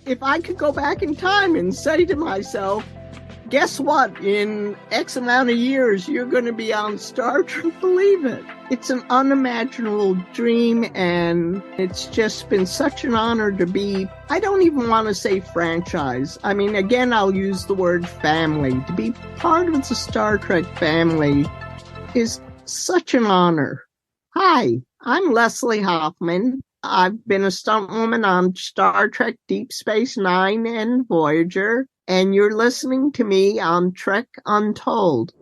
if I could go back in time and say to myself, guess what? In X amount of years, you're going to be on Star Trek, believe it. It's an unimaginable dream, and it's just been such an honor to be, I don't even want to say franchise. I mean, again, I'll use the word family. To be part of the Star Trek family is such an honor. Hi, I'm Leslie Hoffman. I've been a stunt woman on Star Trek Deep Space Nine and Voyager, and you're listening to me on Trek Untold.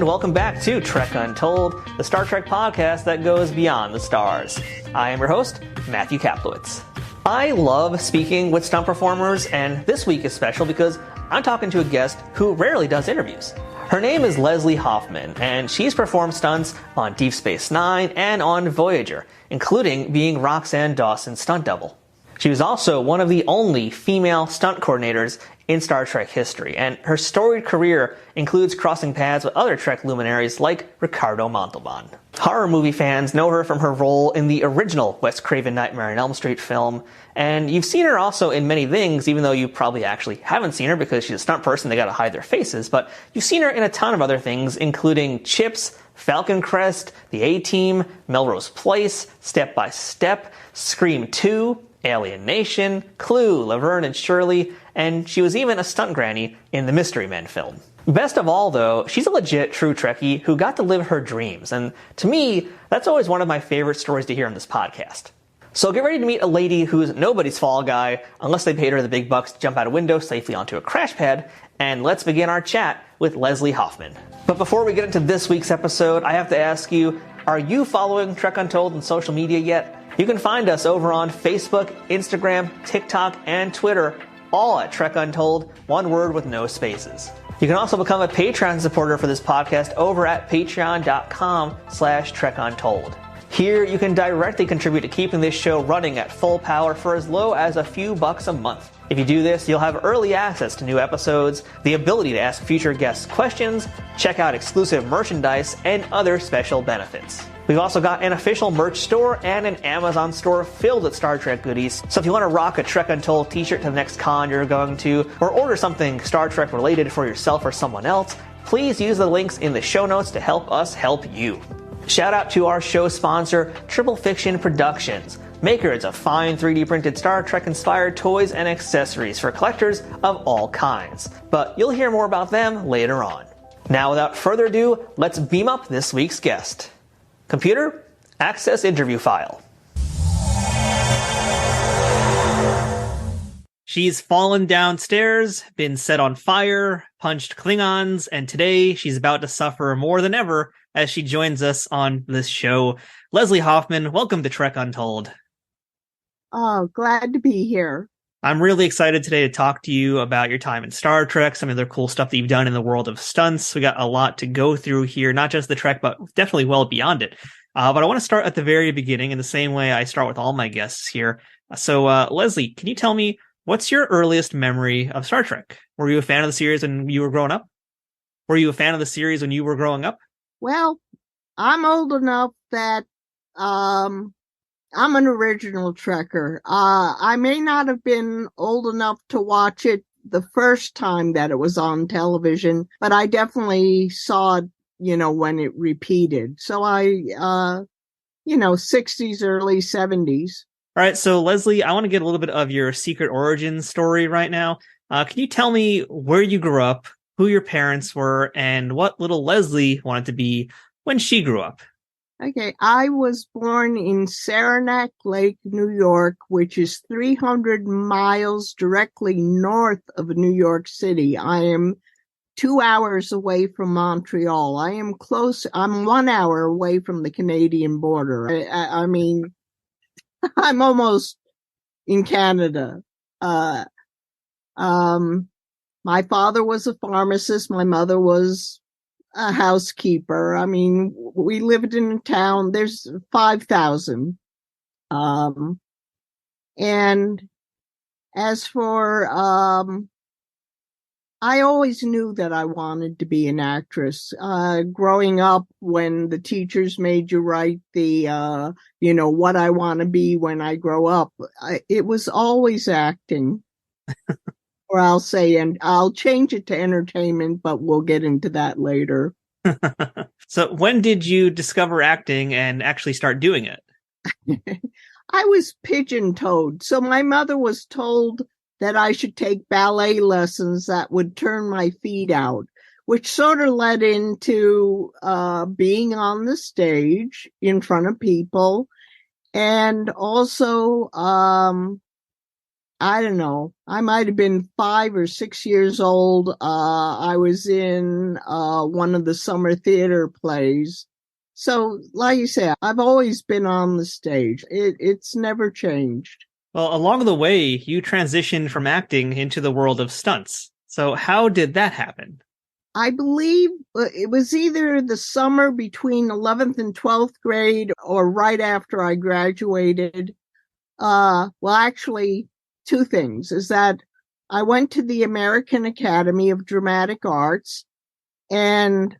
Welcome back to Trek Untold, the Star Trek podcast that goes beyond the stars. I am your host, Matthew Kaplowitz. I love speaking with stunt performers, and this week is special because I'm talking to a guest who rarely does interviews. Her name is Leslie Hoffman, and she's performed stunts on Deep Space Nine and on Voyager, including being Roxann Dawson's stunt double. She was also one of the only female stunt coordinators in Star Trek history, and her storied career includes crossing paths with other Trek luminaries like Ricardo Montalban. Horror movie fans know her from her role in the original Wes Craven Nightmare on Elm Street film, and you've seen her also in many things, even though you probably actually haven't seen her because she's a stunt person, they gotta hide their faces, but you've seen her in a ton of other things, including Chips, Falcon Crest, The A-Team, Melrose Place, Step by Step, Scream 2, Alien Nation, Clue, Laverne and Shirley, and she was even a stunt granny in the Mystery Men film. Best of all, though, she's a legit true Trekkie who got to live her dreams, and to me, that's always one of my favorite stories to hear on this podcast. So get ready to meet a lady who's nobody's fall guy, unless they paid her the big bucks to jump out a window safely onto a crash pad, and let's begin our chat with Leslie Hoffman. But before we get into this week's episode, I have to ask you, are you following Trek Untold on social media yet? You can find us over on Facebook, Instagram, TikTok, and Twitter, all at Trek Untold, one word with no spaces. You can also become a Patreon supporter for this podcast over at patreon.com/Trek Untold. Here, you can directly contribute to keeping this show running at full power for as low as a few bucks a month. If you do this, you'll have early access to new episodes, the ability to ask future guests questions, check out exclusive merchandise, and other special benefits. We've also got an official merch store and an Amazon store filled with Star Trek goodies, so if you want to rock a Trek Untold t-shirt to the next con you're going to, or order something Star Trek related for yourself or someone else, please use the links in the show notes to help us help you. Shout out to our show sponsor, Triple Fiction Productions, makers of fine 3D printed Star Trek inspired toys and accessories for collectors of all kinds. But you'll hear more about them later on. Now without further ado, let's beam up this week's guest. Computer, access interview file. She's fallen downstairs, been set on fire, punched Klingons, and today she's about to suffer more than ever as she joins us on this show. Leslie Hoffman, welcome to Trek Untold. Oh, glad to be here. I'm really excited today to talk to you about your time in Star Trek, some of the cool stuff that you've done in the world of stunts. We got a lot to go through here, not just the Trek, but definitely well beyond it. But I want to start at the very beginning in the same way I start with all my guests here. So, Leslie, can you tell me, what's your earliest memory of Star Trek? Were you a fan of the series when you were growing up? Well, I'm old enough that I'm an original Trekker. I may not have been old enough to watch it the first time that it was on television, but I definitely saw it, when it repeated. So 60s, early 70s. All right. So Leslie, I want to get a little bit of your secret origin story right now. Can you tell me where you grew up, who your parents were, and what little Leslie wanted to be when she grew up? Okay, I was born in Saranac Lake, New York, which is 300 miles directly north of New York City. I am 2 hours away from Montreal. I am close. I'm 1 hour away from the Canadian border. I mean, I'm almost in Canada. My father was a pharmacist. My mother was a housekeeper. I mean, we lived in a town. There's 5,000. And as for, I always knew that I wanted to be an actress. Growing up, when the teachers made you write the, what I want to be when I grow up, it was always acting. Or I'll say, and I'll change it to entertainment, but we'll get into that later. So when did you discover acting and actually start doing it? I was pigeon-toed. So my mother was told that I should take ballet lessons that would turn my feet out, which sort of led into being on the stage in front of people. And also, I don't know, I might have been 5 or 6 years old. I was in one of the summer theater plays. So, like you say, I've always been on the stage. It's never changed. Well, along the way, you transitioned from acting into the world of stunts. So how did that happen? I believe it was either the summer between 11th and 12th grade or right after I graduated. Well, actually, two things is that I went to the American Academy of Dramatic Arts, and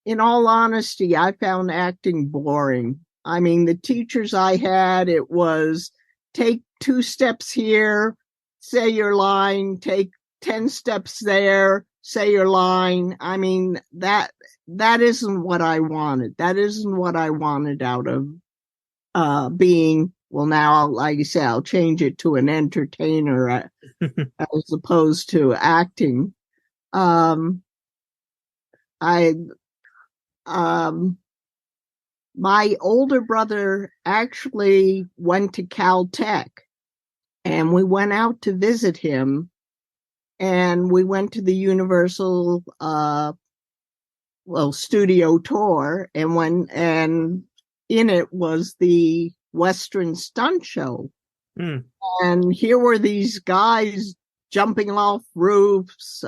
in all honesty, I found acting boring. I mean, the teachers I had, it was take 2 steps here, say your line, take 10 steps there, say your line. I mean, that isn't what I wanted. That isn't what I wanted out of being, well, now, like you say, I'll change it to an entertainer as opposed to acting. My older brother actually went to Caltech, and we went out to visit him, and we went to the Universal studio tour, and in it was the Western Stunt Show. And here were these guys jumping off roofs,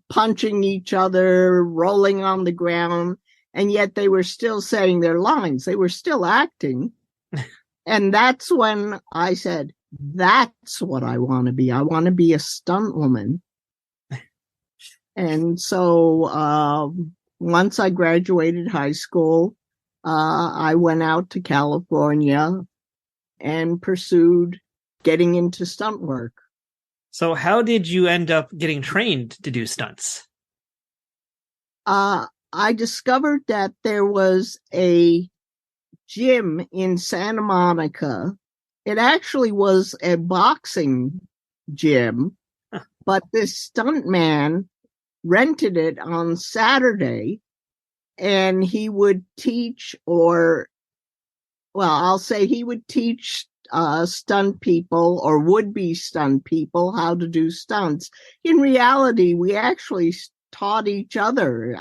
punching each other, rolling on the ground, and yet they were still saying their lines. They were still acting. And that's when I said, that's what I want to be. I want to be a stunt woman. And so once I graduated high school, I went out to California and pursued getting into stunt work. So how did you end up getting trained to do stunts? I discovered that there was a gym in Santa Monica. It actually was a boxing gym, but this stuntman rented it on Saturday, and he would teach, he would teach stunt people or would-be stunt people how to do stunts. In reality, we actually taught each other.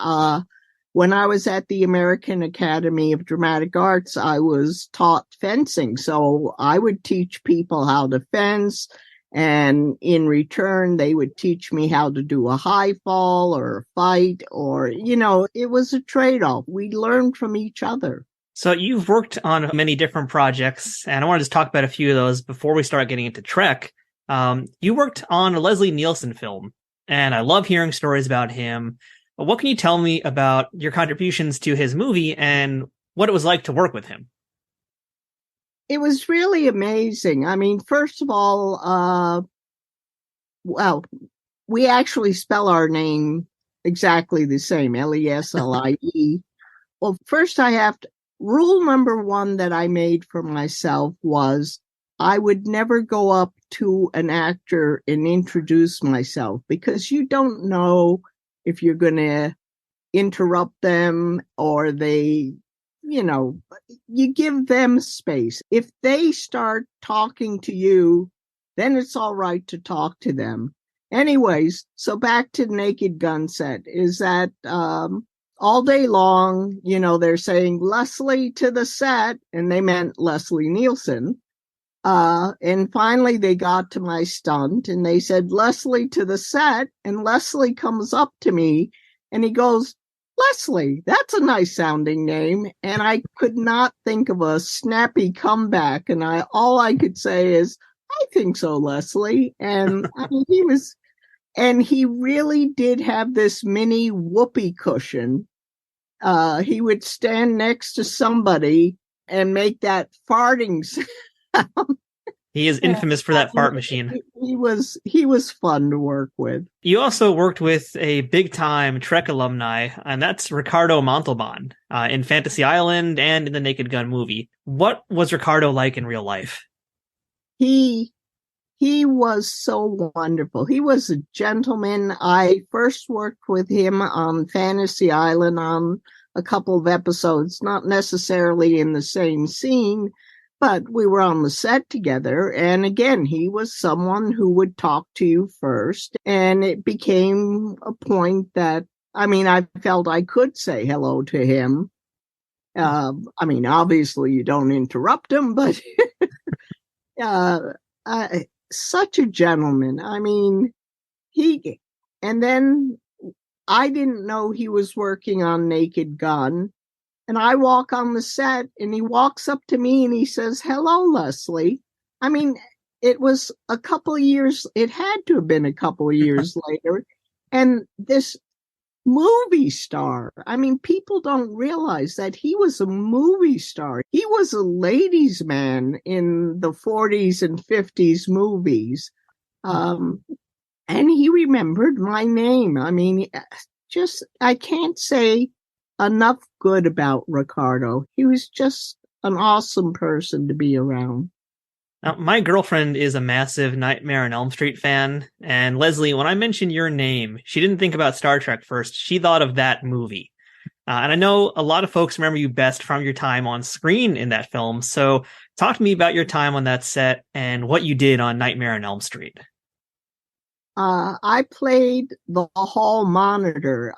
When I was at the American Academy of Dramatic Arts, I was taught fencing. So I would teach people how to fence, and in return, they would teach me how to do a high fall or a fight, or, it was a trade-off. We learned from each other. So you've worked on many different projects, and I want to just talk about a few of those before we start getting into Trek. You worked on a Leslie Nielsen film, and I love hearing stories about him. But what can you tell me about your contributions to his movie and what it was like to work with him? It was really amazing. I mean, first of all, we actually spell our name exactly the same, Leslie. Well, first rule number 1 that I made for myself was I would never go up to an actor and introduce myself, because you don't know if you're going to interrupt them or you give them space. If they start talking to you, then it's all right to talk to them. Anyways, so back to Naked Gun set is that all day long, they're saying Leslie to the set, and they meant Leslie Nielsen. And finally they got to my stunt and they said Leslie to the set, and Leslie comes up to me and he goes, Leslie, that's a nice sounding name. And I could not think of a snappy comeback. And all I could say is, I think so, Leslie. And I mean, he really did have this mini whoopee cushion. He would stand next to somebody and make that farting sound. He is infamous for that fart machine. He was fun to work with. You also worked with a big-time Trek alumni, and that's Ricardo Montalban, in Fantasy Island and in the Naked Gun movie. What was Ricardo like in real life? He was so wonderful. He was a gentleman. I first worked with him on Fantasy Island on a couple of episodes, not necessarily in the same scene, but we were on the set together. And again, he was someone who would talk to you first. And it became a point that, I felt I could say hello to him. Obviously you don't interrupt him, but such a gentleman. And then I didn't know he was working on Naked Gun. And I walk on the set and he walks up to me and he says, hello, Leslie. It was a couple of years. It had to have been a couple of years later. And this movie star, people don't realize that he was a movie star. He was a ladies' man in the 40s and 50s movies. And he remembered my name. I can't say enough good about Ricardo. He was just an awesome person to be around. Now, my girlfriend is a massive Nightmare on Elm Street fan, and Leslie, when I mentioned your name, she didn't think about Star Trek first. She thought of that movie. And I know a lot of folks remember you best from your time on screen in that film, so talk to me about your time on that set and what you did on Nightmare on Elm Street. I played the hall monitor.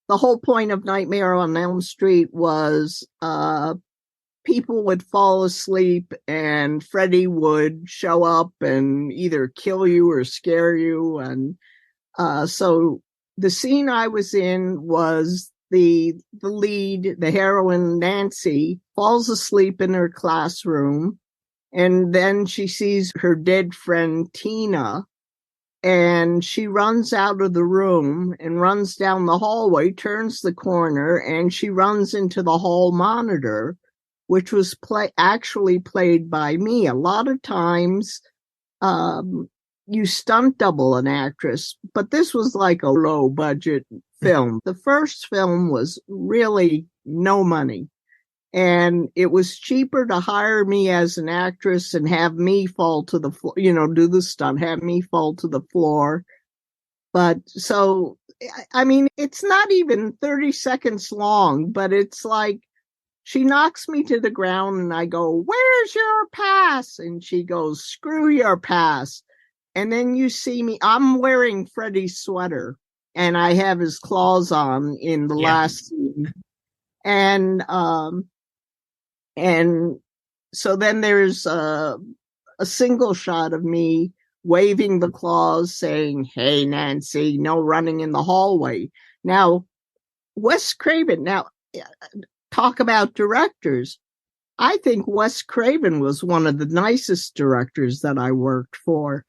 The whole point of Nightmare on Elm Street was people would fall asleep and Freddy would show up and either kill you or scare you. And so the scene I was in was the lead, the heroine, Nancy, falls asleep in her classroom. And then she sees her dead friend, Tina. And she runs out of the room and runs down the hallway, turns the corner, and she runs into the hall monitor, which was actually played by me. A lot of times you stunt double an actress, but this was like a low budget film. The first film was really no money. And it was cheaper to hire me as an actress and have me fall to the floor, do the stunt, have me fall to the floor. But so, it's not even 30 seconds long, but it's like she knocks me to the ground and I go, where's your pass? And she goes, screw your pass. And then you see me, I'm wearing Freddy's sweater and I have his claws on in the last scene. And so then there's a single shot of me waving the claws saying, hey, Nancy, no running in the hallway. Now, Wes Craven, talk about directors. I think Wes Craven was one of the nicest directors that I worked for.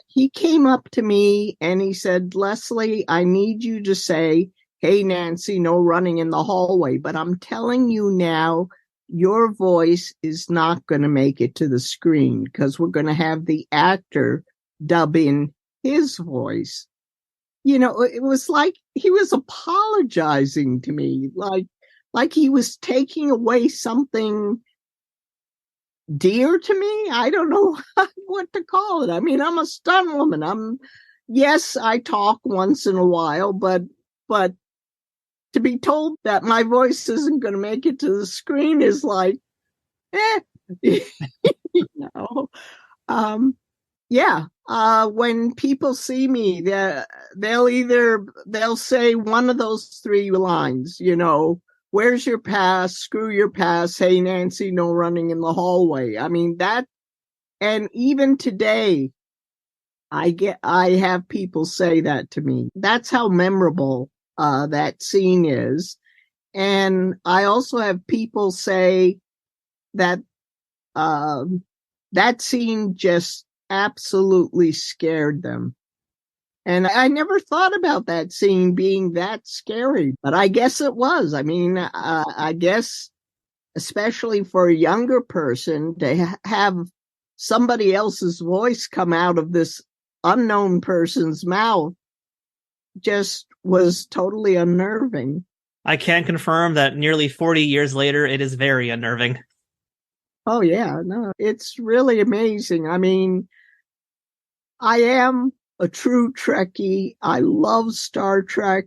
He came up to me and he said, Leslie, I need you to say, hey, Nancy, no running in the hallway. But I'm telling you now, your voice is not going to make it to the screen because we're going to have the actor dub in his voice. It was like he was apologizing to me, like he was taking away something dear to me. I don't know what to call it. I'm a stunt woman. Yes, I talk once in a while, but to be told that my voice isn't going to make it to the screen is like, Yeah. When people see me, they'll say one of those three lines, where's your pass? Screw your pass. Hey, Nancy, no running in the hallway. I mean, and even today, I have people say that to me. That's how memorable, that scene is. And I also have people say that, that scene just absolutely scared them. And I never thought about that scene being that scary, but I guess it was. I mean, I guess, especially for a younger person, to have somebody else's voice come out of this unknown person's mouth just was totally unnerving. I can confirm that nearly 40 years later, it is very unnerving. Oh, yeah. No, it's really amazing. I mean, I am a true Trekkie. I love Star Trek,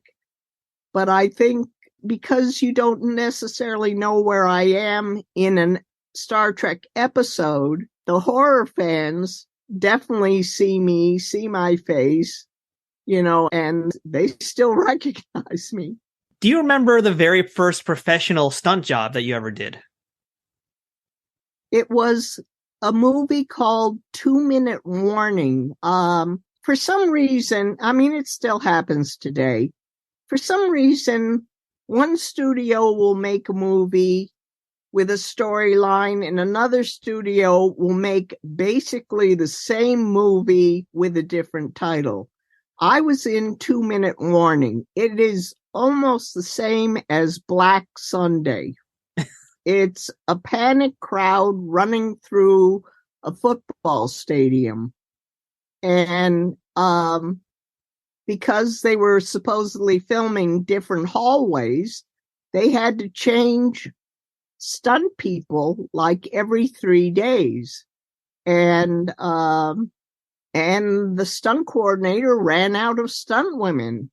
but I think because you don't necessarily know where I am in a Star Trek episode, the horror fans definitely see my face, and they still recognize me. Do you remember the very first professional stunt job that you ever did? It was a movie called 2 Minute Warning. For some reason, I mean, it still happens today. For some reason, one studio will make a movie with a storyline and another studio will make basically the same movie with a different title. I was in 2 Minute Warning. It is almost the same as Black Sunday. It's a panic crowd running through a football stadium. And because they were supposedly filming different hallways, they had to change stunt people like every 3 days. And the stunt coordinator ran out of stunt women.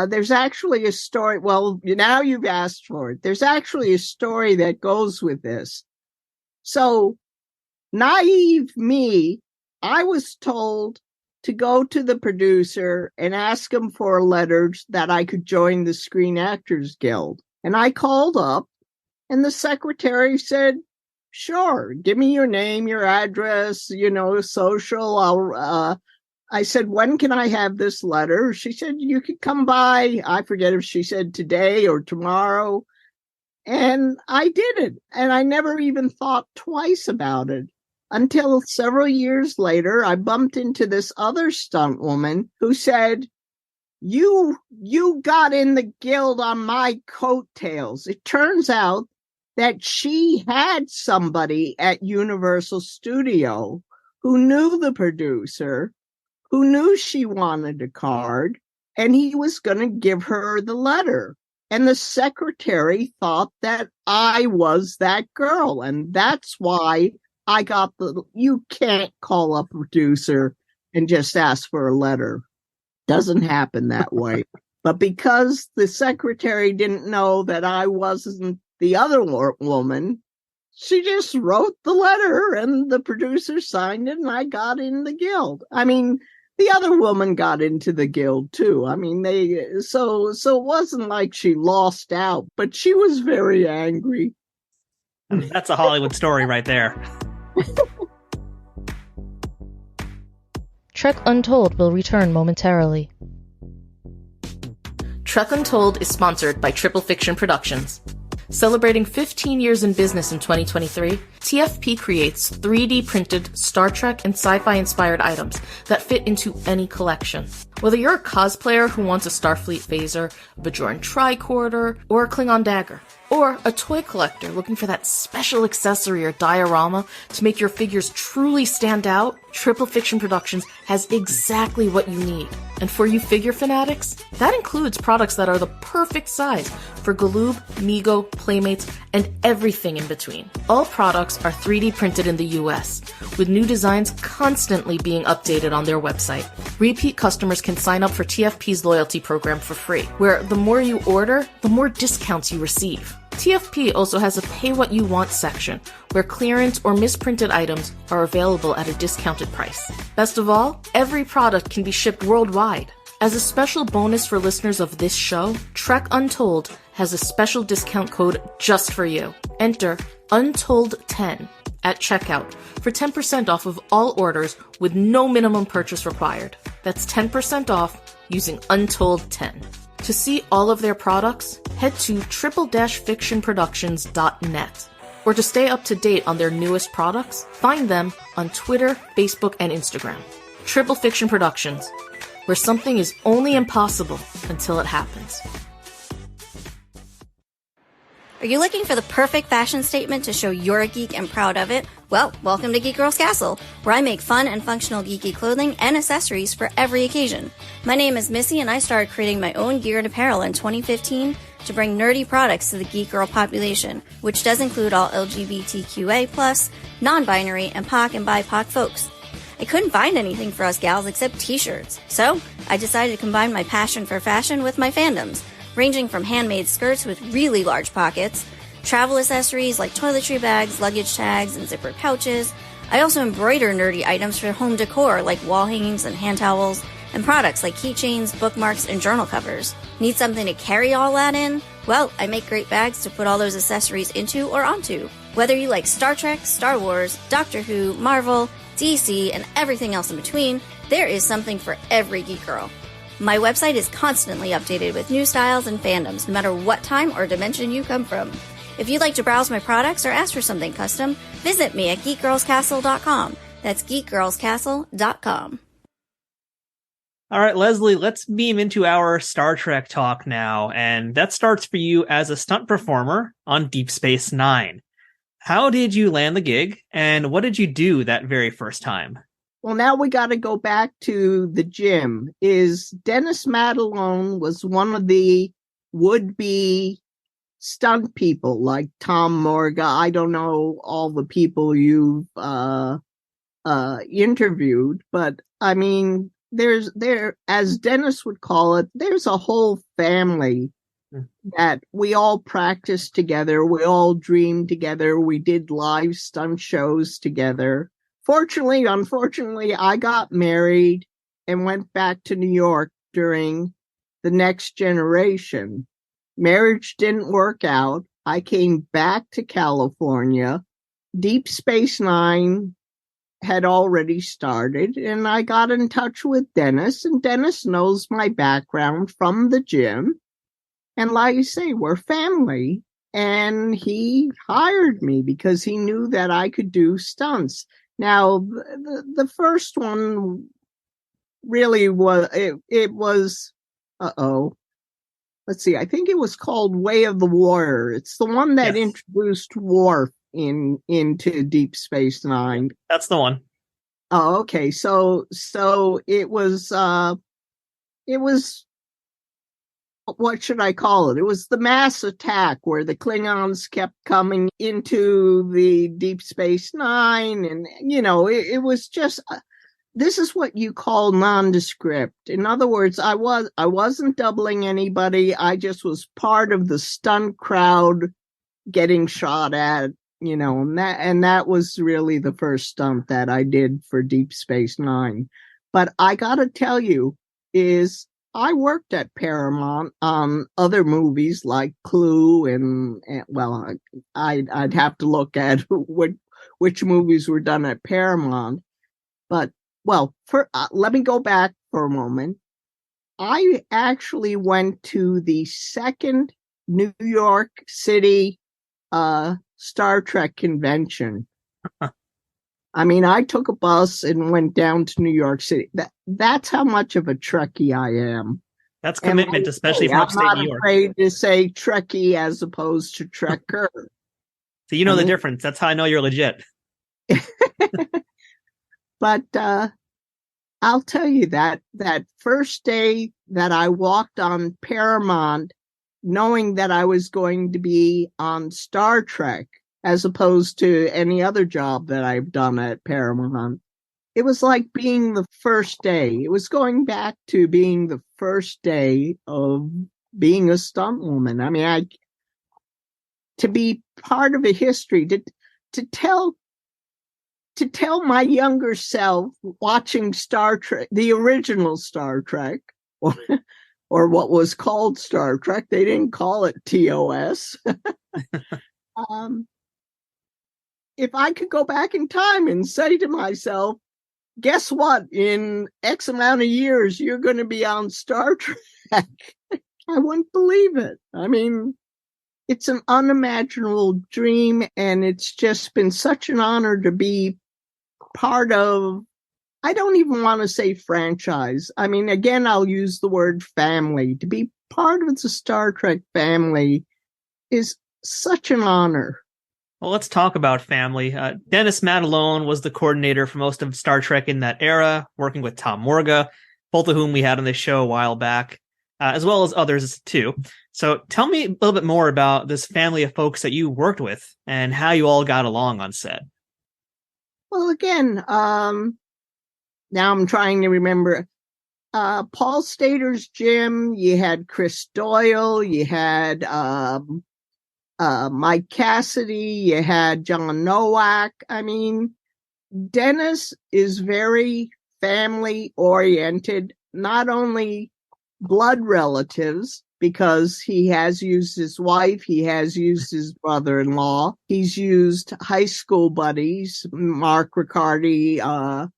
There's actually a story. Well, now you've asked for it. There's actually a story that goes with this. So, naive me, I was told to go to the producer and ask him for a letter that I could join the Screen Actors Guild. And I called up, and the secretary said, sure, give me your name, your address, social. I said, when can I have this letter? She said, you could come by. I forget if she said today or tomorrow. And I did it. And I never even thought twice about it until several years later, I bumped into this other stunt woman who said, you got in the guild on my coattails. It turns out that she had somebody at Universal Studio who knew the producer, who knew she wanted a card, and he was going to give her the letter. And the secretary thought that I was that girl. And that's why I got you can't call a producer and just ask for a letter. Doesn't happen that way. But because the secretary didn't know that I wasn't the other woman, she just wrote the letter and the producer signed it and I got in the guild. I mean, the other woman got into the guild too. I mean, so it wasn't like she lost out, but she was very angry. I mean, that's a Hollywood story right there. Trek Untold will return momentarily. Trek Untold is sponsored by Triple Fiction Productions. Celebrating 15 years in business in 2023, TFP creates 3D printed Star Trek and sci-fi inspired items that fit into any collection. Whether you're a cosplayer who wants a Starfleet phaser, a Bajoran tricorder, or a Klingon dagger, or a toy collector looking for that special accessory or diorama to make your figures truly stand out, Triple Fiction Productions has exactly what you need. And for you figure fanatics, that includes products that are the perfect size for Galoob, Mego, Playmates, and everything in between. All products are 3D printed in the US, with new designs constantly being updated on their website. Repeat customers can sign up for TFP's loyalty program for free, where the more you order, the more discounts you receive. TFP also has a Pay What You Want section, where clearance or misprinted items are available at a discounted price. Best of all, every product can be shipped worldwide. As a special bonus for listeners of this show, Trek Untold has a special discount code just for you. Enter Untold10 at checkout for 10% off of all orders with no minimum purchase required. That's 10% off using Untold10. To see all of their products, head to triple-fictionproductions.net. Or to stay up to date on their newest products, find them on Twitter, Facebook, and Instagram. Triple Fiction Productions, where something is only impossible until it happens. Are you looking for the perfect fashion statement to show you're a geek and proud of it? Well, welcome to Geek Girls Castle, where I make fun and functional geeky clothing and accessories for every occasion. My name is Missy, and I started creating my own gear and apparel in 2015 to bring nerdy products to the geek girl population, which does include all LGBTQA+, non-binary, and POC and BIPOC folks. I couldn't find anything for us gals except t-shirts, so I decided to combine my passion for fashion with my fandoms, ranging from handmade skirts with really large pockets, travel accessories like toiletry bags, luggage tags, and zippered pouches. I also embroider nerdy items for home decor like wall hangings and hand towels, and products like keychains, bookmarks, and journal covers. Need something to carry all that in? Well, I make great bags to put all those accessories into or onto. Whether you like Star Trek, Star Wars, Doctor Who, Marvel, DC, and everything else in between, there is something for every geek girl. My website is constantly updated with new styles and fandoms, no matter what time or dimension you come from. If you'd like to browse my products or ask for something custom, visit me at geekgirlscastle.com. That's geekgirlscastle.com. All right, Leslie, let's beam into our Star Trek talk now, and that starts for you as a stunt performer on Deep Space Nine. How did you land the gig, and what did you do that very first time? Well, now we got to go back to the gym. Dennis Madalone was one of the would-be stunt people, like Tom Morga. I don't know all the people you've interviewed, but I mean, as Dennis would call it, there's a whole family that we all practiced together. We all dreamed together. We did live stunt shows together. Unfortunately, I got married and went back to New York during the Next Generation. Marriage didn't work out. I came back to California. Deep Space Nine had already started, and I got in touch with Dennis, and Dennis knows my background from the gym. And like I say, we're family, and he hired me because he knew that I could do stunts. Now, the first one really was, it was, let's see, I think it was called Way of the Warrior. It's the one that introduced Worf into Deep Space Nine. That's the one. Oh, okay. So it was, what should I call it? It was the mass attack where the Klingons kept coming into the Deep Space Nine. And, it was just, this is what you call nondescript. In other words, I wasn't doubling anybody. I just was part of the stunt crowd getting shot at, and that was really the first stunt that I did for Deep Space Nine. But I gotta tell you I worked at Paramount on other movies like Clue and well, I'd have to look at which movies were done at Paramount. But, let me go back for a moment. I actually went to the second New York City Star Trek convention. I mean, I took a bus and went down to New York City. That's how much of a Trekkie I am. That's commitment, especially from upstate New York. I'm not afraid to say Trekkie as opposed to Trekker. So the difference. That's how I know you're legit. But I'll tell you that first day that I walked on Paramount, knowing that I was going to be on Star Trek, as opposed to any other job that I've done at Paramount. It was like being the first day. It was going back to being the first day of being a stunt woman. I mean, to be part of a history, to tell my younger self watching Star Trek, the original Star Trek, or what was called Star Trek. They didn't call it TOS. If I could go back in time and say to myself, guess what? In X amount of years, you're going to be on Star Trek. I wouldn't believe it. I mean, it's an unimaginable dream, and it's just been such an honor to be part of, I don't even want to say franchise. I mean, again, I'll use the word family. To be part of the Star Trek family is such an honor. Well, let's talk about family. Dennis Madalone was the coordinator for most of Star Trek in that era, working with Tom Morga, both of whom we had on this show a while back, as well as others too. So tell me a little bit more about this family of folks that you worked with and how you all got along on set. Well, again, now I'm trying to remember. Paul Stater's Jim, you had Chris Doyle, you had Mike Cassidy, you had John Nowak. I mean, Dennis is very family oriented, not only blood relatives, because he has used his wife, he has used his brother-in-law, he's used high school buddies, Mark Ricardo,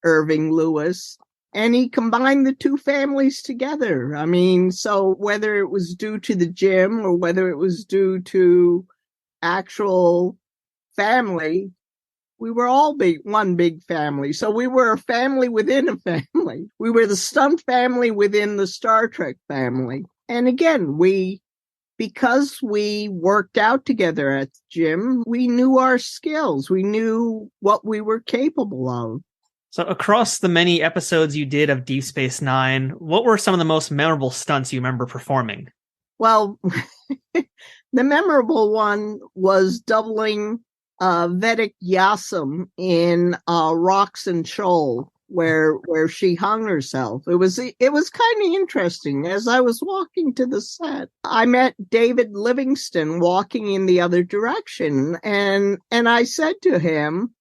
Irving Lewis, and he combined the two families together. I mean, so whether it was due to the gym or whether it was due to actual family, we were all one big family. So we were a family within a family. We were the stunt family within the Star Trek family. And again, because we worked out together at the gym, we knew our skills. We knew what we were capable of. So across the many episodes you did of Deep Space Nine, what were some of the most memorable stunts you remember performing? Well, the memorable one was doubling Vedic Yasum in Roxann Shoals, where she hung herself. It was kind of interesting. As I was walking to the set, I met David Livingston walking in the other direction, and I said to him,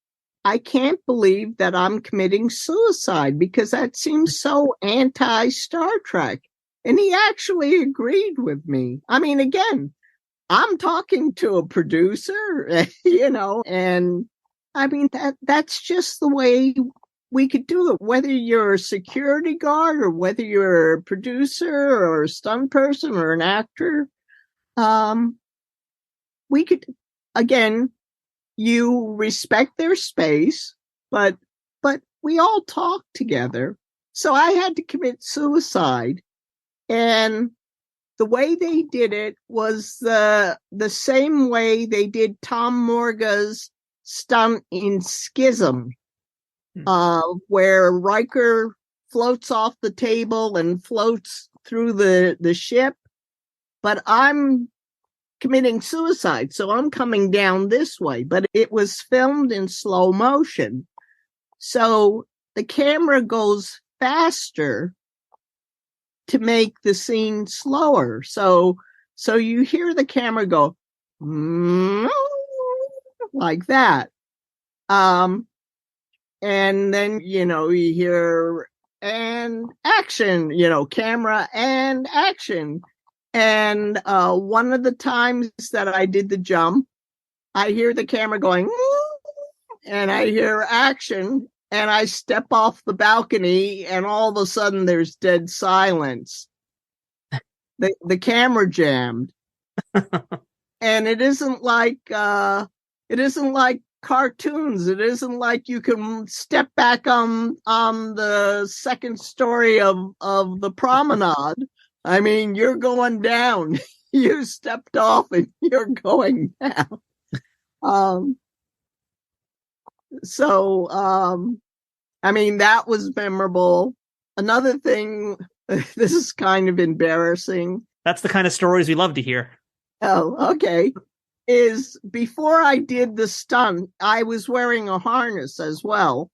I can't believe that I'm committing suicide because that seems so anti-Star Trek. And he actually agreed with me. I mean, again, I'm talking to a producer, and I mean, that's just the way we could do it. Whether you're a security guard or whether you're a producer or a stunt person or an actor, we could, again, you respect their space, but we all talk together. So I had to commit suicide. And the way they did it was the same way they did Tom Morga's stunt in Schism, where Riker floats off the table and floats through the ship. But I'm committing suicide, so I'm coming down this way. But it was filmed in slow motion. So the camera goes faster to make the scene slower. So you hear the camera go like that. And then, you hear and action, camera and action. And one of the times that I did the jump, I hear the camera going, and I hear action, and I step off the balcony, and all of a sudden there's dead silence. The camera jammed. And it isn't like cartoons. It isn't like you can step back on the second story of the promenade. I mean, you're going down. You stepped off and you're going down. I mean, that was memorable. Another thing, this is kind of embarrassing. That's the kind of stories we love to hear. Oh, okay. Is before I did the stunt, I was wearing a harness as well.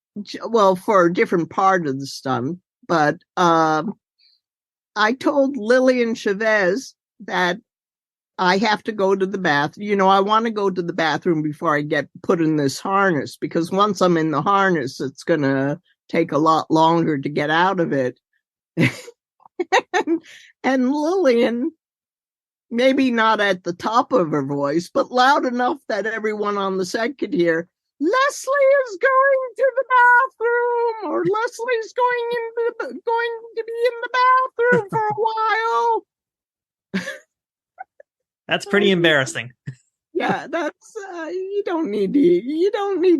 Well, for a different part of the stunt. But I told Lillian Chavez that I have to go to the bathroom. You know, I want to go to the bathroom before I get put in this harness, because once I'm in the harness, it's going to take a lot longer to get out of it. and Lillian, maybe not at the top of her voice, but loud enough that everyone on the set could hear, Leslie is going to the bathroom, or Leslie's going to be in the bathroom for a while. That's pretty embarrassing. Yeah, that's you don't need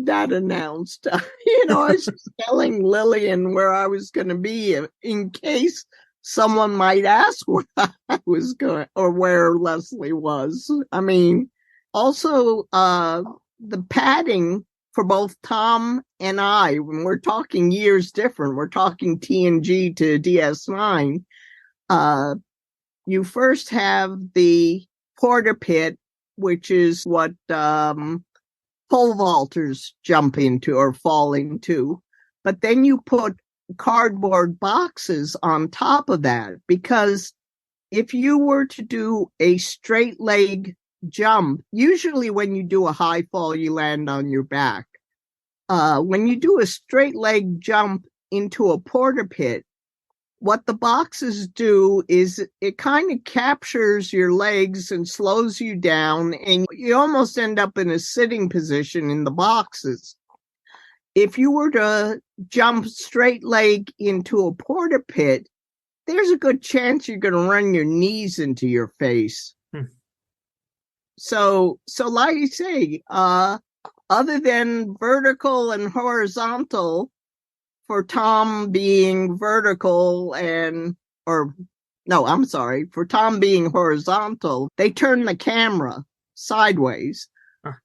that announced. I was just telling Lillian where I was going to be in case someone might ask where I was going or where Leslie was. I mean, also the padding for both Tom and I, when we're talking years different, we're talking TNG to DS9. You first have the porta pit, which is what pole vaulters jump into or fall into. But then you put cardboard boxes on top of that, because if you were to do a straight leg jump, usually when you do a high fall, you land on your back. When you do a straight leg jump into a porta pit, what the boxes do is it kind of captures your legs and slows you down, and you almost end up in a sitting position in the boxes. If you were to jump straight leg into a porta pit, there's a good chance you're going to run your knees into your face. So like you say, other than vertical and horizontal, for Tom being vertical for Tom being horizontal, they turned the camera sideways,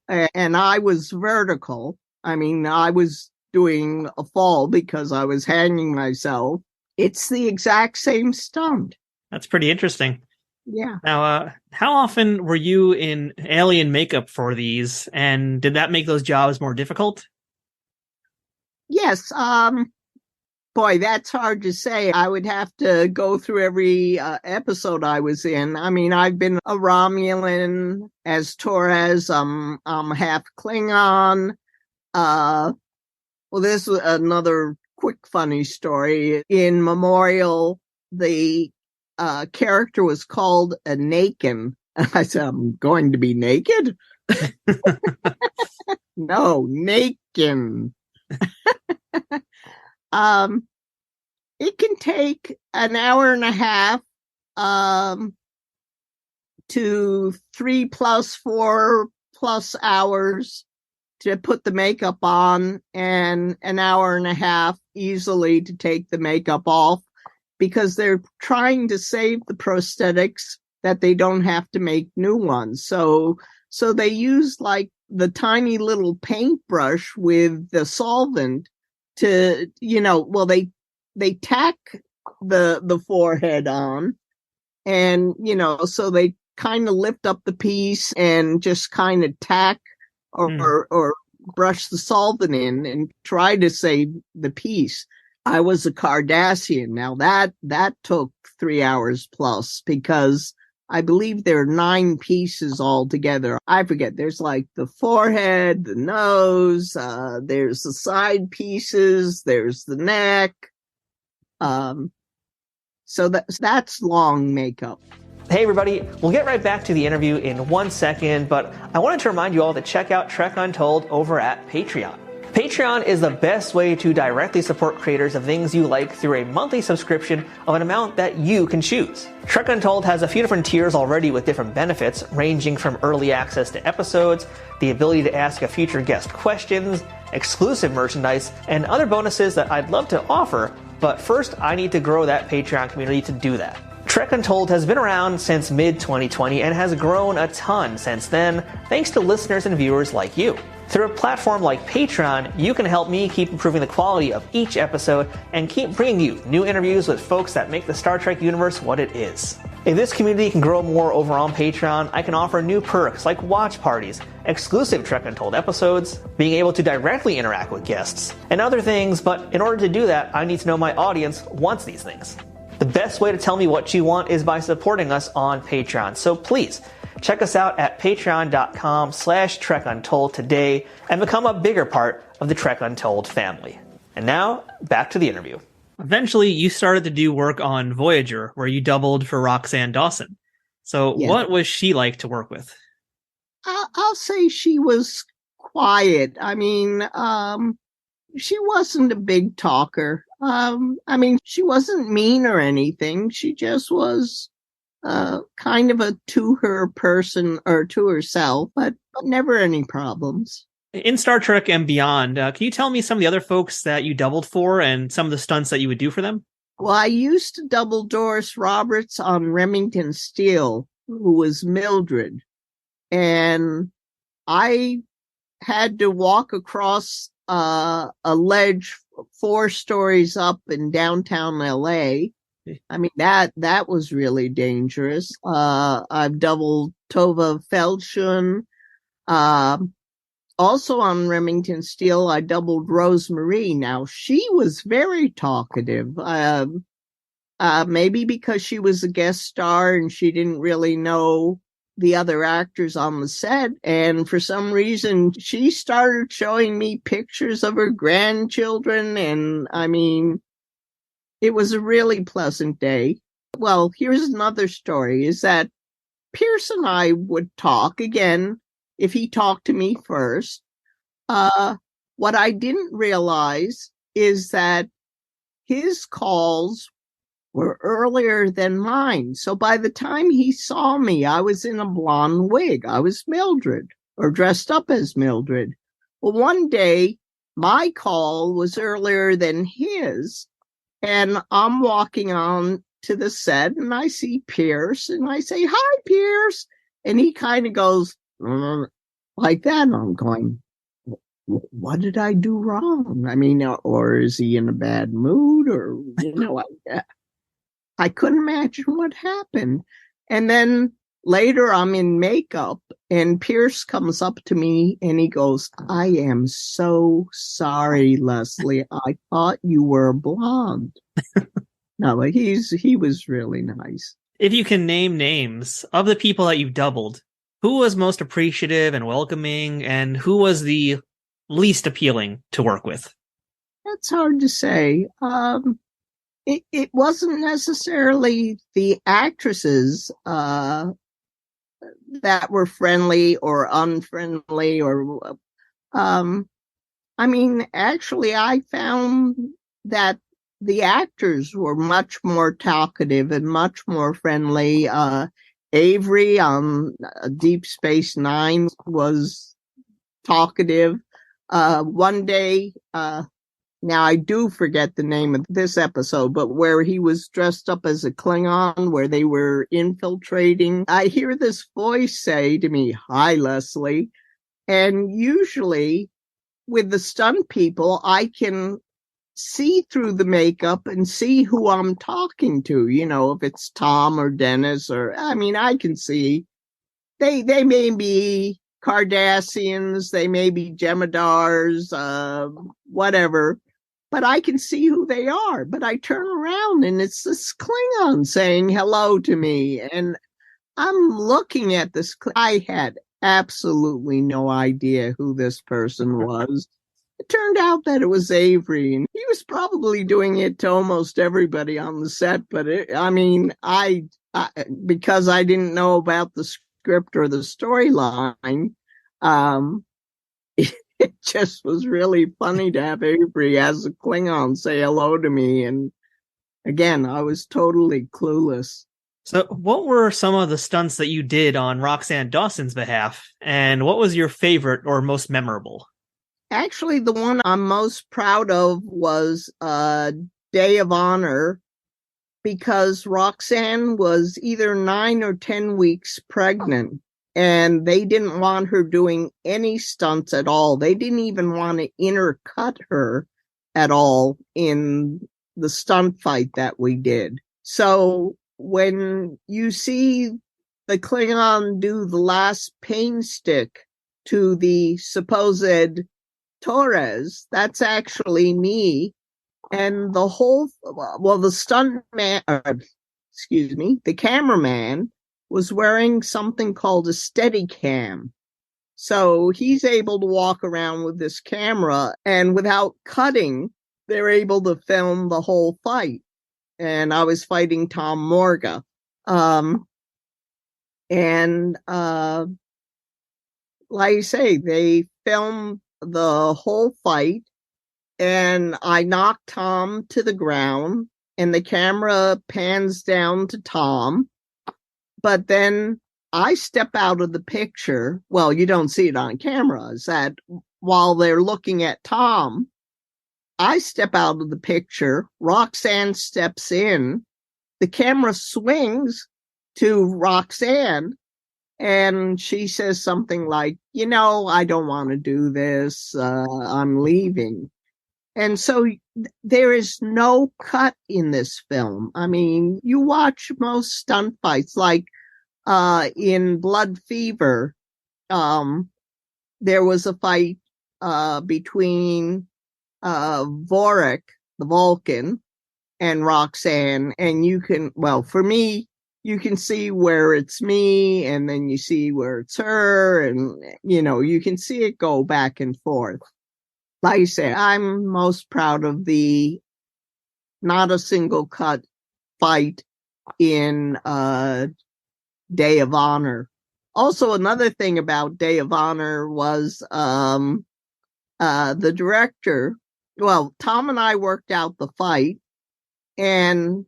and I was vertical. I mean, I was doing a fall because I was hanging myself. It's the exact same stunt. That's pretty interesting. Yeah. Now, how often were you in alien makeup for these, and did that make those jobs more difficult? Yes. Boy, that's hard to say. I would have to go through every episode I was in. I mean, I've been a Romulan as Torres. I'm half Klingon. Well, this is another quick funny story. In Memorial, the character was called a Naken. I said, I'm going to be naked? No, Naken. It can take an hour and a half to 3+4+ hours to put the makeup on, and an hour and a half easily to take the makeup off, because they're trying to save the prosthetics that they don't have to make new ones. So they use like the tiny little paintbrush with the solvent to, they tack the forehead on, and, so they kind of lift up the piece and just kind of tack or brush the solvent in and try to save the piece. I was a Cardassian. Now that took 3 hours plus, because I believe there are 9 pieces altogether. I forget. There's like the forehead, the nose, there's the side pieces, there's the neck. So that's long makeup. Hey everybody, we'll get right back to the interview in 1 second, but I wanted to remind you all to check out Trek Untold over at Patreon. Patreon is the best way to directly support creators of things you like through a monthly subscription of an amount that you can choose. Trek Untold has a few different tiers already with different benefits, ranging from early access to episodes, the ability to ask a future guest questions, exclusive merchandise, and other bonuses that I'd love to offer, but first I need to grow that Patreon community to do that. Trek Untold has been around since mid-2020 and has grown a ton since then, thanks to listeners and viewers like you. Through a platform like Patreon, you can help me keep improving the quality of each episode and keep bringing you new interviews with folks that make the Star Trek universe what it is. If this community can grow more over on Patreon, I can offer new perks like watch parties, exclusive Trek Untold episodes, being able to directly interact with guests, and other things, but in order to do that, I need to know my audience wants these things. The best way to tell me what you want is by supporting us on Patreon, so please, Check us out at patreon.com/TrekUntold today and become a bigger part of the Trek Untold family. And now, back to the interview. Eventually, you started to do work on Voyager, where you doubled for Roxann Dawson. So what was she like to work with? I'll say she was quiet. I mean, she wasn't a big talker. She wasn't mean or anything. She just was kind of a to-her person or to herself, but never any problems. In Star Trek and beyond, can you tell me some of the other folks that you doubled for and some of the stunts that you would do for them? Well, I used to double Doris Roberts on Remington Steele, who was Mildred. And I had to walk across a ledge 4 stories up in downtown LA. I mean, that was really dangerous. I've doubled Tova Feldshun. Also on Remington Steele, I doubled Rosemarie. Now, she was very talkative. Maybe because she was a guest star and she didn't really know the other actors on the set. And for some reason, she started showing me pictures of her grandchildren. And I mean, it was a really pleasant day. Well, here's another story, is that Pierce and I would talk again if he talked to me first. What I didn't realize is that his calls were earlier than mine. So by the time he saw me, I was in a blonde wig. I was Mildred, or dressed up as Mildred. Well, one day, my call was earlier than his, and I'm walking on to the set, and I see Pierce, and I say, "Hi, Pierce." And he kind of goes, like that, and I'm going, what did I do wrong? I mean, or is he in a bad mood? Or, I couldn't imagine what happened. And then later I'm in makeup and Pierce comes up to me and he goes, "I am so sorry, Leslie. I thought you were blonde." No, he was really nice. If you can name names of the people that you've doubled, who was most appreciative and welcoming, and who was the least appealing to work with? That's hard to say. It wasn't necessarily the actresses that were friendly or unfriendly, or actually, I found that the actors were much more talkative and much more friendly. Avery on Deep Space Nine was talkative. One day, now I do forget the name of this episode, but where he was dressed up as a Klingon, where they were infiltrating, I hear this voice say to me, "Hi, Leslie." And usually with the stunt people, I can see through the makeup and see who I'm talking to, if it's Tom or Dennis, or, I can see they may be Cardassians, they may be Jemadars, whatever, but I can see who they are. But I turn around and it's this Klingon saying hello to me, and I'm looking at this. I had absolutely no idea who this person was. It turned out that it was Avery, and he was probably doing it to almost everybody on the set. But I because I didn't know about the script or the storyline, it just was really funny to have Avery as a Klingon say hello to me. And again, I was totally clueless. So what were some of the stunts that you did on Roxann Dawson's behalf, and what was your favorite or most memorable? Actually, the one I'm most proud of was Day of Honor, because Roxann was either 9 or 10 weeks pregnant, and they didn't want her doing any stunts at all. They didn't even want to intercut her at all in the stunt fight that we did. So when you see the Klingon do the last pain stick to the supposed Torres, that's actually me. And the cameraman was wearing something called a Steadicam. So he's able to walk around with this camera, and without cutting, they're able to film the whole fight. And I was fighting Tom Morga. Like I say, they filmed the whole fight, and I knocked Tom to the ground, and the camera pans down to Tom. But then I step out of the picture. Well, you don't see it on camera. Is that while they're looking at Tom, I step out of the picture. Roxann steps in. The camera swings to Roxann, and she says something like, I don't want to do this. I'm leaving. And so there is no cut in this film. I mean, you watch most stunt fights, like in Blood Fever, there was a fight between Vorik, the Vulcan, and Roxann. And for me, you can see where it's me, and then you see where it's her, and, you can see it go back and forth. Like I say, I'm most proud of the not a single cut fight in Day of Honor. Also, another thing about Day of Honor was the director. Well, Tom and I worked out the fight, and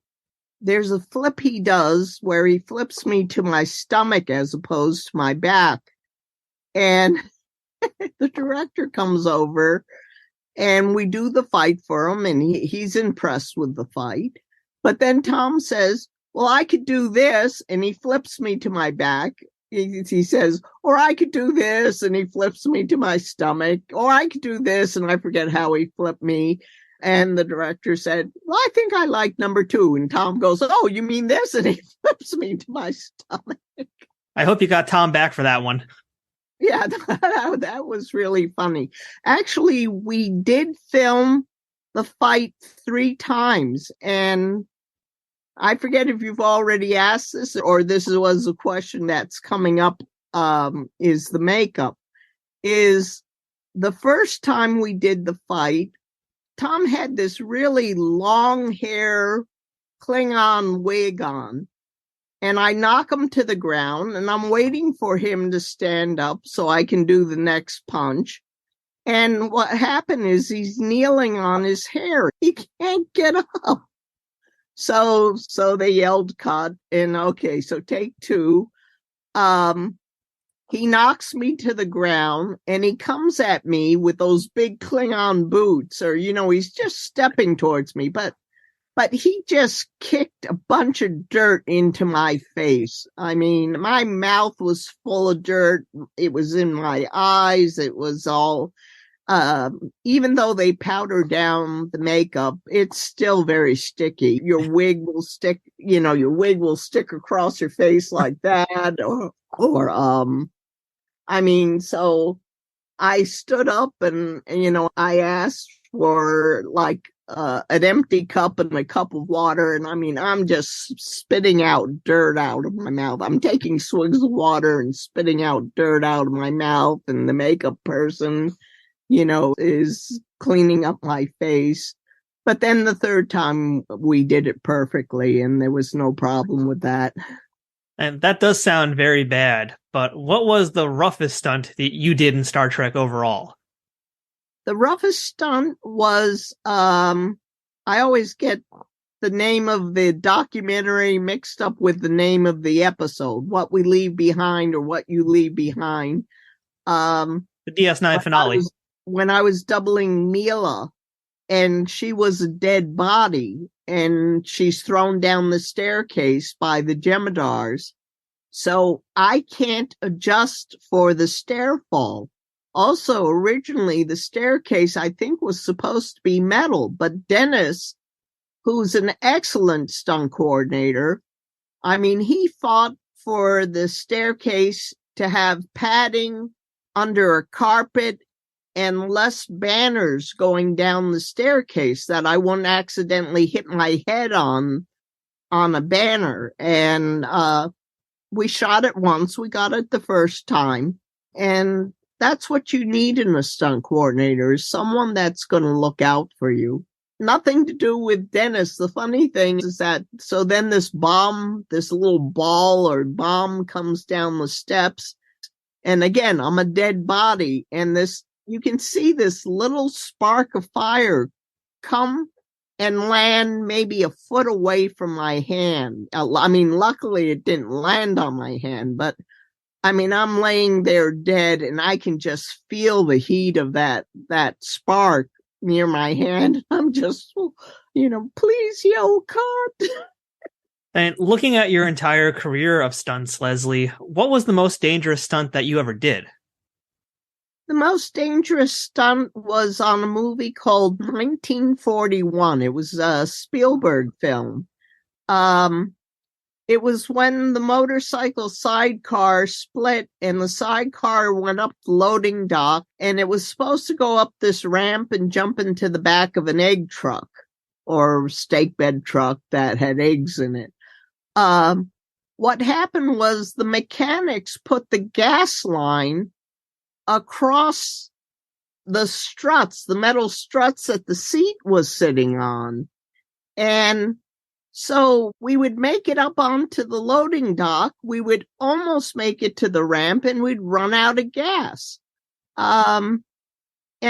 there's a flip he does where he flips me to my stomach as opposed to my back. And the director comes over, and we do the fight for him, and he's impressed with the fight. But then Tom says, well, I could do this, and he flips me to my back. He says, or I could do this, and he flips me to my stomach, or I could do this, and I forget how he flipped me. And the director said, well, I think I like number 2. And Tom goes, oh, you mean this? And he flips me to my stomach. I hope you got Tom back for that one. Yeah, that was really funny. Actually, we did film the fight 3 times, and I forget if you've already asked this or this was a question that's coming up, is the makeup. Is the first time we did the fight, Tom had this really long hair Klingon wig on. And I knock him to the ground, and I'm waiting for him to stand up so I can do the next punch. And what happened is he's kneeling on his hair. He can't get up. So they yelled cut, and okay, so take 2. He knocks me to the ground, and he comes at me with those big Klingon boots, or, he's just stepping towards me, but he just kicked a bunch of dirt into my face. I mean, my mouth was full of dirt. It was in my eyes. It was all, even though they powder down the makeup, it's still very sticky. Your wig will stick, your wig will stick across your face like that. So I stood up and I asked for an empty cup and a cup of water. And I'm just spitting out dirt out of my mouth. I'm taking swigs of water and spitting out dirt out of my mouth. And the makeup person, is cleaning up my face. But then the third time we did it perfectly, and there was no problem with that. And that does sound very bad. But what was the roughest stunt that you did in Star Trek overall? The roughest stunt was, I always get the name of the documentary mixed up with the name of the episode, What We Leave Behind or What You Leave Behind. The DS9 finale. When I was doubling Mila, and she was a dead body, and she's thrown down the staircase by the Jemadars. So I can't adjust for the stair fall. Also, originally, the staircase, I think, was supposed to be metal, but Dennis, who's an excellent stunt coordinator, he fought for the staircase to have padding under a carpet and less banners going down the staircase, that I wouldn't accidentally hit my head on a banner. And we shot it once. We got it the first time. And that's what you need in a stunt coordinator, is someone that's going to look out for you. Nothing to do with Dennis. The funny thing is that, so then this little ball or bomb comes down the steps. And again, I'm a dead body. And you can see this little spark of fire come and land maybe a foot away from my hand. I mean, luckily it didn't land on my hand, but I mean, I'm laying there dead and I can just feel the heat of that spark near my hand. I'm just, please, cut. And looking at your entire career of stunts, Leslie, what was the most dangerous stunt that you ever did? The most dangerous stunt was on a movie called 1941. It was a Spielberg film. It was when the motorcycle sidecar split and the sidecar went up the loading dock, and it was supposed to go up this ramp and jump into the back of an egg truck or steak bed truck that had eggs in it. What happened was the mechanics put the gas line across the struts, the metal struts that the seat was sitting on. And so we would make it up onto the loading dock. We would almost make it to the ramp and we'd run out of gas. And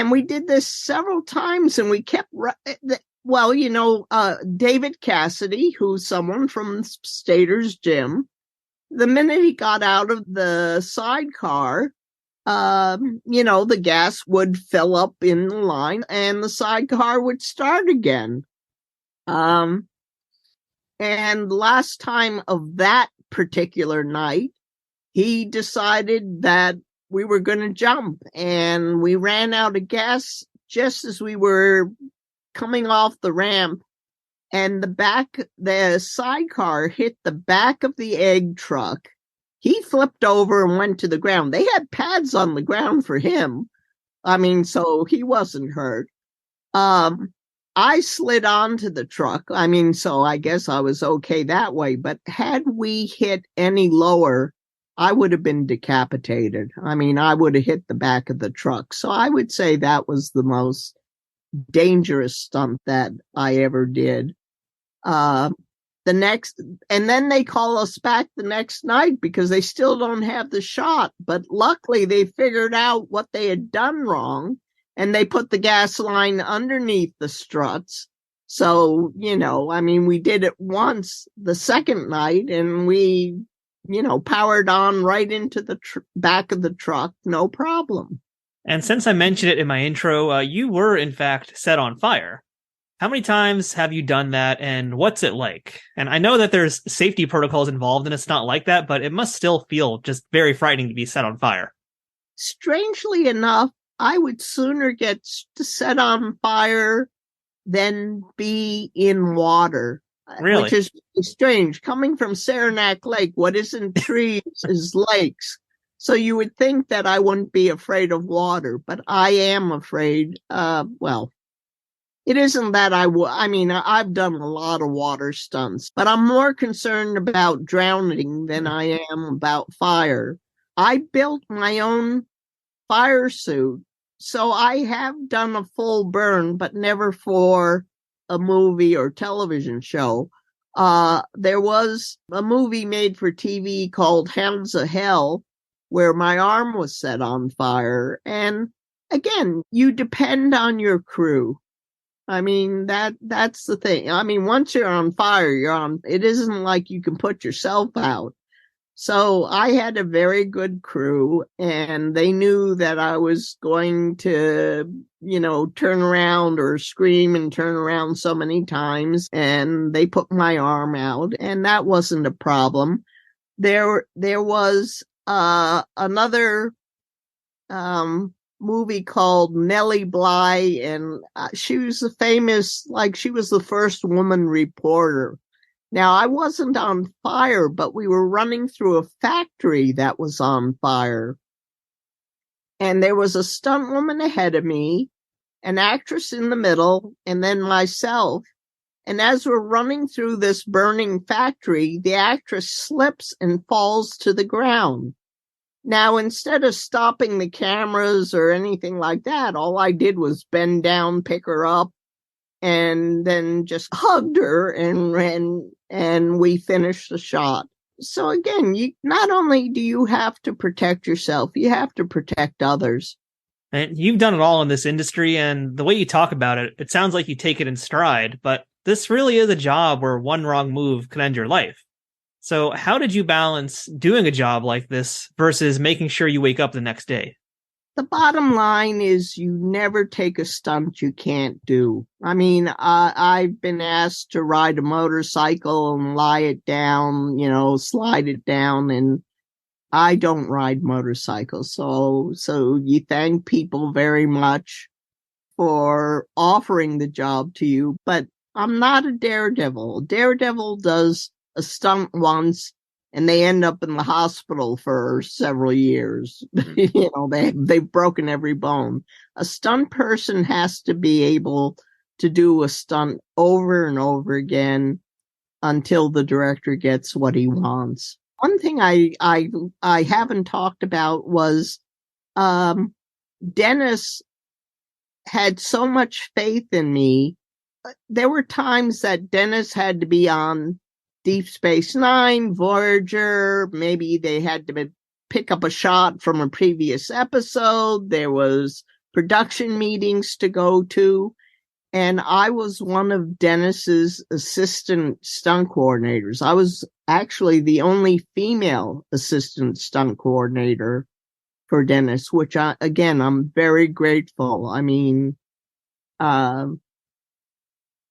we did this several times and we kept, David Cassidy, who's someone from Stater's Gym, the minute he got out of the sidecar, the gas would fill up in the line and the sidecar would start again. And last time of that particular night, he decided that we were going to jump, and we ran out of gas just as we were coming off the ramp, and the sidecar hit the back of the egg truck. He flipped over and went to the ground. They had pads on the ground for him. I mean, so he wasn't hurt. I slid onto the truck. I mean, so I guess I was okay that way. But had we hit any lower, I would have been decapitated. I mean, I would have hit the back of the truck. So I would say that was the most dangerous stunt that I ever did. And then they call us back the next night because they still don't have the shot. But luckily they figured out what they had done wrong, and they put the gas line underneath the struts. So, we did it once the second night, and we, powered on right into the back of the truck, no problem. And since I mentioned it in my intro, you were in fact set on fire. How many times have you done that, and what's it like? And I know that there's safety protocols involved and it's not like that, but it must still feel just very frightening to be set on fire. Strangely enough, I would sooner get set on fire than be in water. Really? Which is strange. Coming from Saranac Lake, what isn't trees is lakes. So you would think that I wouldn't be afraid of water, but I am afraid. It isn't that I've done a lot of water stunts, but I'm more concerned about drowning than I am about fire. I built my own fire suit, so I have done a full burn, but never for a movie or television show. There was a movie made for TV called Hounds of Hell, where my arm was set on fire. And again, you depend on your crew. I mean, that's the thing. I mean, once you're on fire, it isn't like you can put yourself out. So I had a very good crew, and they knew that I was going to, turn around or scream and turn around so many times, and they put my arm out, and that wasn't a problem. There was another movie called Nellie Bly, and she was she was the first woman reporter. Now, I wasn't on fire, but we were running through a factory that was on fire. And there was a stunt woman ahead of me, an actress in the middle, and then myself. And as we're running through this burning factory, the actress slips and falls to the ground. Now, instead of stopping the cameras or anything like that, all I did was bend down, pick her up, and then just hugged her and we finished the shot. So again, not only do you have to protect yourself, you have to protect others. And you've done it all in this industry, and the way you talk about it, it sounds like you take it in stride, but this really is a job where one wrong move could end your life. So how did you balance doing a job like this versus making sure you wake up the next day? The bottom line is you never take a stunt you can't do. I mean, I've been asked to ride a motorcycle and lie it down, slide it down, and I don't ride motorcycles. So you thank people very much for offering the job to you, but I'm not a daredevil. Daredevil does a stunt once and they end up in the hospital for several years. They've broken every bone. A stunt person has to be able to do a stunt over and over again until the director gets what he wants. One thing I haven't talked about was Dennis had so much faith in me. There were times that Dennis had to be on Deep Space Nine, Voyager. Maybe they had to pick up a shot from a previous episode. There was production meetings to go to. And I was one of Dennis's assistant stunt coordinators. I was actually the only female assistant stunt coordinator for Dennis, which I'm very grateful. I mean,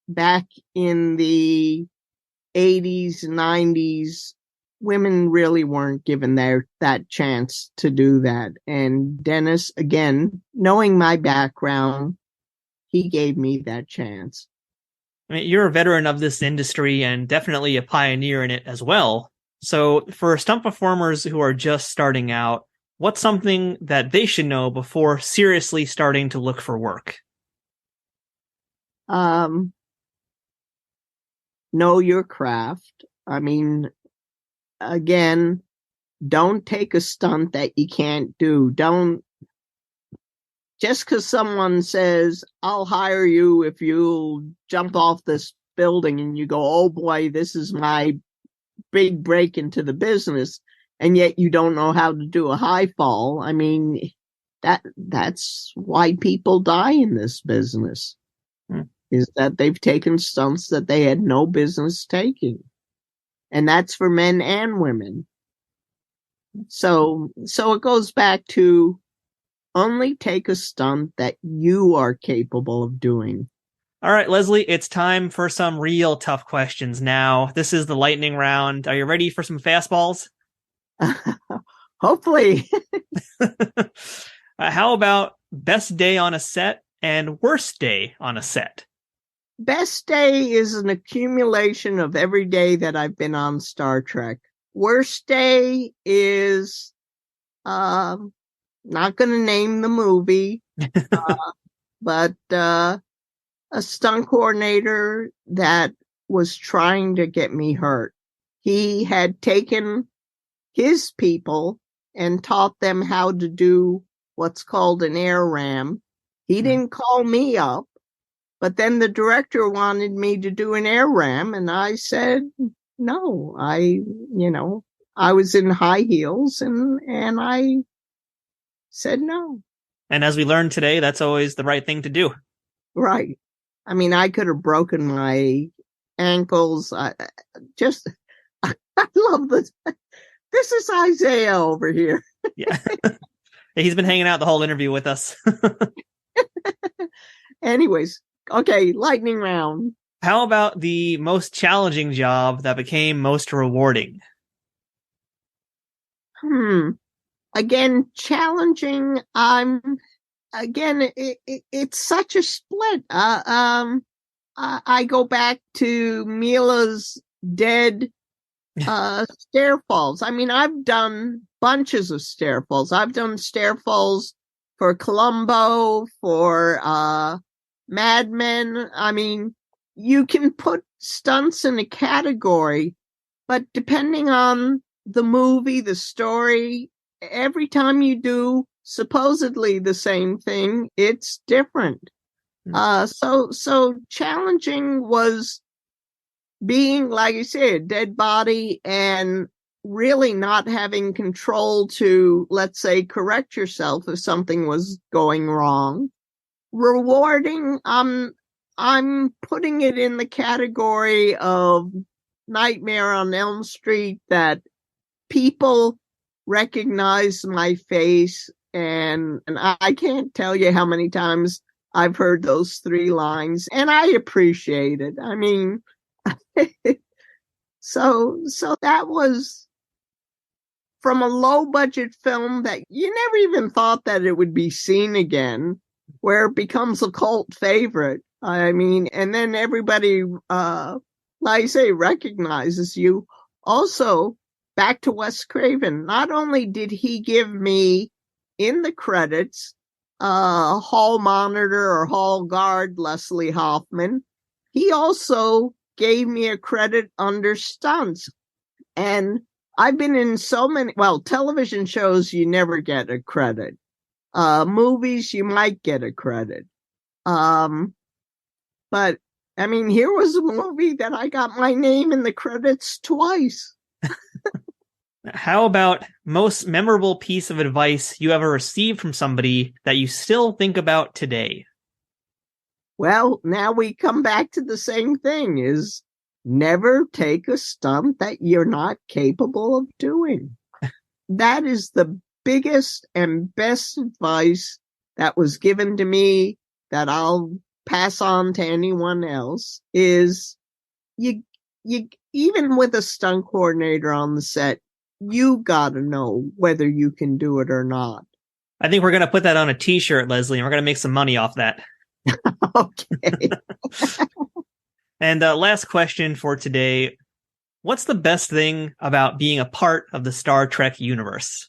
back in the 80s, 90s, women really weren't given that chance to do that. And Dennis, again, knowing my background, he gave me that chance. I mean, you're a veteran of this industry and definitely a pioneer in it as well. So for stunt performers who are just starting out, what's something that they should know before seriously starting to look for work? Know your craft. I mean, again, don't take a stunt that you can't do. Just because someone says, I'll hire you if you'll jump off this building, and you go, oh boy, this is my big break into the business, and yet you don't know how to do a high fall. I mean, that's why people die in this business, is that they've taken stunts that they had no business taking. And that's for men and women. So it goes back to only take a stunt that you are capable of doing. All right, Leslie, it's time for some real tough questions now. This is the lightning round. Are you ready for some fastballs? Hopefully. How about best day on a set and worst day on a set? Best day is an accumulation of every day that I've been on Star Trek. Worst day is, not going to name the movie, but a stunt coordinator that was trying to get me hurt. He had taken his people and taught them how to do what's called an air ram. He didn't call me up, but then the director wanted me to do an air ram, and I said no. I was in high heels, and I said no. And as we learned today, that's always the right thing to do. Right. I mean, I could have broken my ankles. I love this. This is Isaiah over here. Yeah. He's been hanging out the whole interview with us. Anyways, okay, lightning round. How about the most challenging job that became most rewarding? Again, challenging. It's such a split. I go back to Mila's dead stair falls. I mean, I've done bunches of stair falls. I've done stair falls for Columbo, for Mad Men. I mean, you can put stunts in a category, but depending on the movie, the story, every time you do supposedly the same thing, it's different. So challenging was being, like I said, dead body and really not having control to, let's say, correct yourself if something was going wrong. Rewarding, I'm putting it in the category of Nightmare on Elm Street, that people recognize my face, and I can't tell you how many times I've heard those 3 lines, and I appreciate it. I mean, so that was from a low budget film that you never even thought that it would be seen again, where it becomes a cult favorite. I mean, and then everybody, like I say, recognizes you. Also, back to Wes Craven. Not only did he give me in the credits, hall monitor or hall guard Leslie Hoffman, he also gave me a credit under stunts. And I've been in so many, television shows, you never get a credit. Movies, you might get a credit. But I mean, here was a movie that I got my name in the credits twice. How about most memorable piece of advice you ever received from somebody that you still think about today? Well, now we come back to the same thing, is never take a stunt that you're not capable of doing. That is the biggest and best advice that was given to me, that I'll pass on to anyone else, is you even with a stunt coordinator on the set, you gotta know whether you can do it or not. I think we're going to put that on a t-shirt, Leslie, and we're going to make some money off that. Okay. And last question for today. What's the best thing about being a part of the Star Trek universe?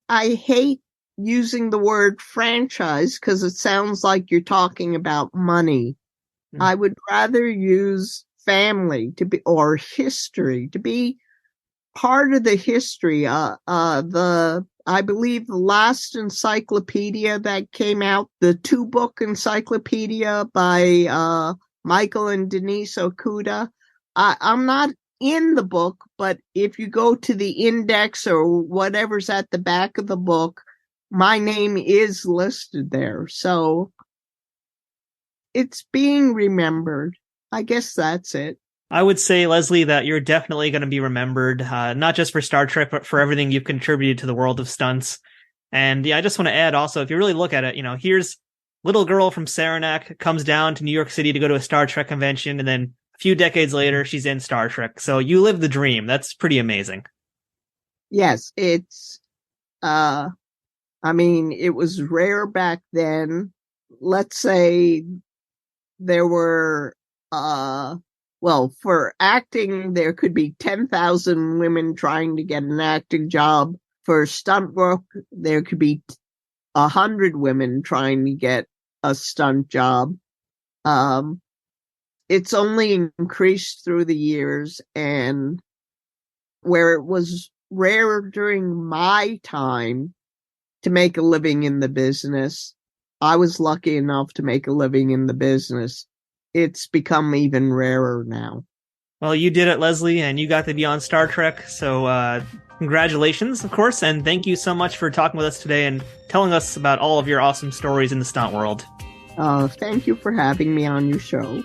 I hate using the word franchise because it sounds like you're talking about money. I would rather use family or history, to be part of the history. I believe the last encyclopedia that came out, the 2-book encyclopedia by Michael and Denise Okuda. I'm not in the book, but if you go to the index or whatever's at the back of the book, my name is listed there. So it's being remembered. I guess that's it. I would say, Leslie, that you're definitely going to be remembered, not just for Star Trek, but for everything you've contributed to the world of stunts. And yeah, I just want to add also, if you really look at it, here's little girl from Saranac comes down to New York City to go to a Star Trek convention, and then a few decades later, she's in Star Trek. So you live the dream. That's pretty amazing. Yes, it's, it was rare back then. Let's say there were, for acting, there could be 10,000 women trying to get an acting job. For stunt work, there could be 100 women trying to get a stunt job. It's only increased through the years, and where it was rare during my time to make a living in the business, I was lucky enough to make a living in the business. It's become even rarer now. Well, you did it, Leslie, and you got to be on Star Trek. So congratulations, of course, and thank you so much for talking with us today and telling us about all of your awesome stories in the stunt world. Thank you for having me on your show.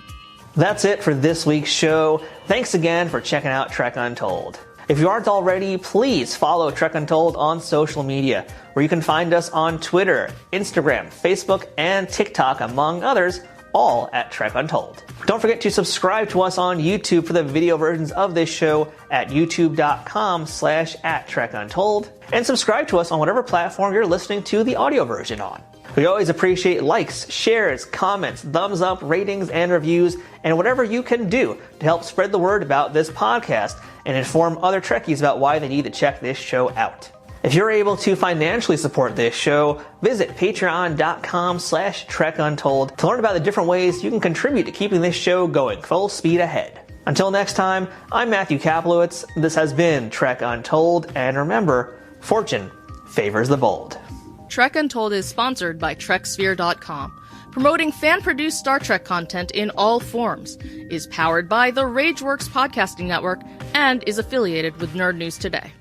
That's it for this week's show. Thanks again for checking out Trek Untold. If you aren't already, please follow Trek Untold on social media, where you can find us on Twitter, Instagram, Facebook, and TikTok, among others, all at Trek Untold. Don't forget to subscribe to us on YouTube for the video versions of this show at youtube.com/@TrekUntold, and subscribe to us on whatever platform you're listening to the audio version on. We always appreciate likes, shares, comments, thumbs up, ratings, and reviews, and whatever you can do to help spread the word about this podcast and inform other Trekkies about why they need to check this show out. If you're able to financially support this show, visit patreon.com/TrekUntold to learn about the different ways you can contribute to keeping this show going full speed ahead. Until next time, I'm Matthew Kaplowitz. This has been Trek Untold, and remember, fortune favors the bold. Trek Untold is sponsored by TrekSphere.com, promoting fan-produced Star Trek content in all forms, is powered by the RageWorks podcasting network, and is affiliated with Nerd News Today.